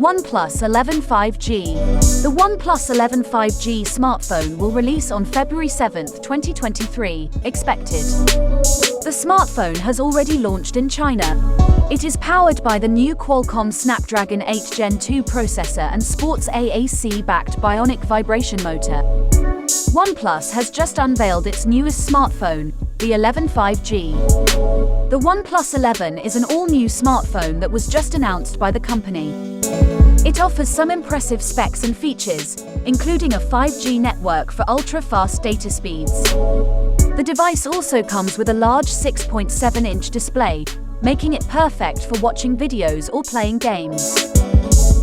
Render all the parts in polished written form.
OnePlus 11 5G. The OnePlus 11 5G smartphone will release on February 7, 2023, expected. The smartphone has already launched in China. It is powered by the new Qualcomm Snapdragon 8 Gen 2 processor and sports AAC-backed Bionic Vibration motor. OnePlus has just unveiled its newest smartphone, the 11 5G. The OnePlus 11 is an all-new smartphone that was just announced by the company. It offers some impressive specs and features, including a 5G network for ultra-fast data speeds. The device also comes with a large 6.7-inch display, making it perfect for watching videos or playing games.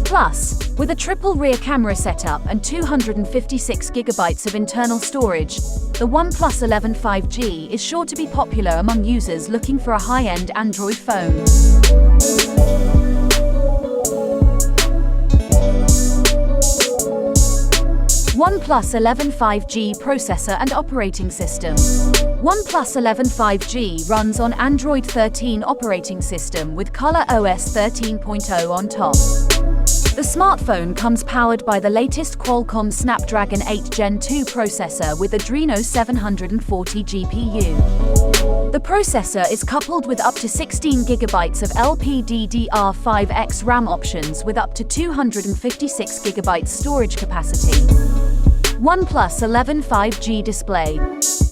Plus, with a triple rear camera setup and 256 GB of internal storage, the OnePlus 11 5G is sure to be popular among users looking for a high-end Android phone. OnePlus 11 5G processor and operating system. OnePlus 11 5G runs on Android 13 operating system with ColorOS 13.0 on top. The smartphone comes powered by the latest Qualcomm Snapdragon 8 Gen 2 processor with Adreno 740 GPU. The processor is coupled with up to 16 GB of LPDDR5x RAM options with up to 256 GB storage capacity. OnePlus 11 5G display.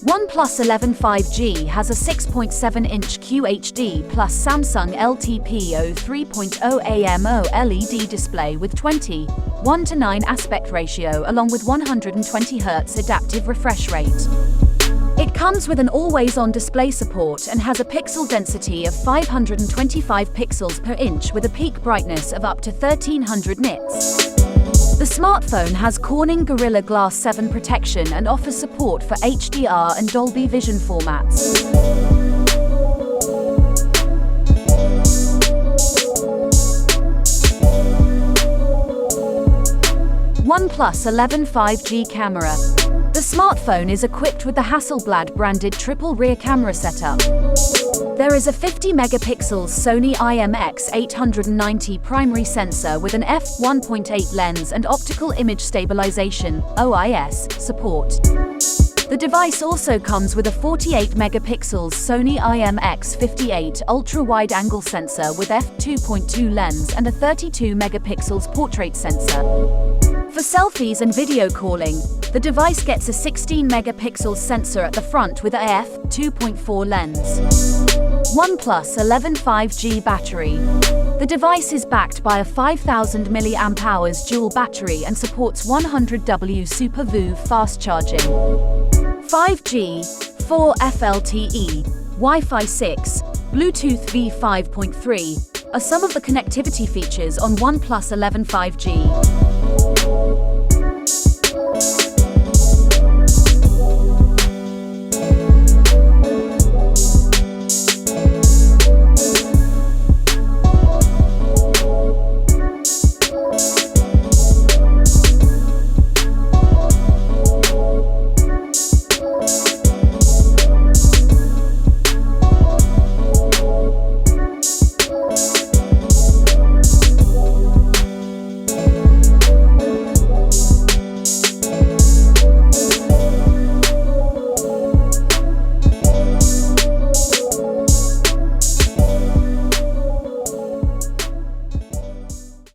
OnePlus 11 5G has a 6.7-inch QHD plus Samsung LTPO 3.0 AMO LED display with 20:1:9 aspect ratio along with 120 Hz adaptive refresh rate. It comes with an always-on display support and has a pixel density of 525 pixels per inch with a peak brightness of up to 1300 nits. The smartphone has Corning Gorilla Glass 7 protection and offers support for HDR and Dolby Vision formats. OnePlus 11 5G camera. The smartphone is equipped with the Hasselblad branded triple rear camera setup. There is a 50-megapixel Sony IMX 890 primary sensor with an f1.8 lens and optical image stabilization (OIS) support. The device also comes with a 48-megapixel Sony IMX58 ultra-wide-angle sensor with f2.2 lens and a 32-megapixel portrait sensor. For selfies and video calling, the device gets a 16-megapixel sensor at the front with a f2.4 lens. OnePlus 11 5G battery. The device is backed by a 5000 mAh dual battery and supports 100W Super VU fast charging. 5G, 4 FLTE, Wi-Fi 6, Bluetooth V5.3 are some of the connectivity features on OnePlus 11 5G.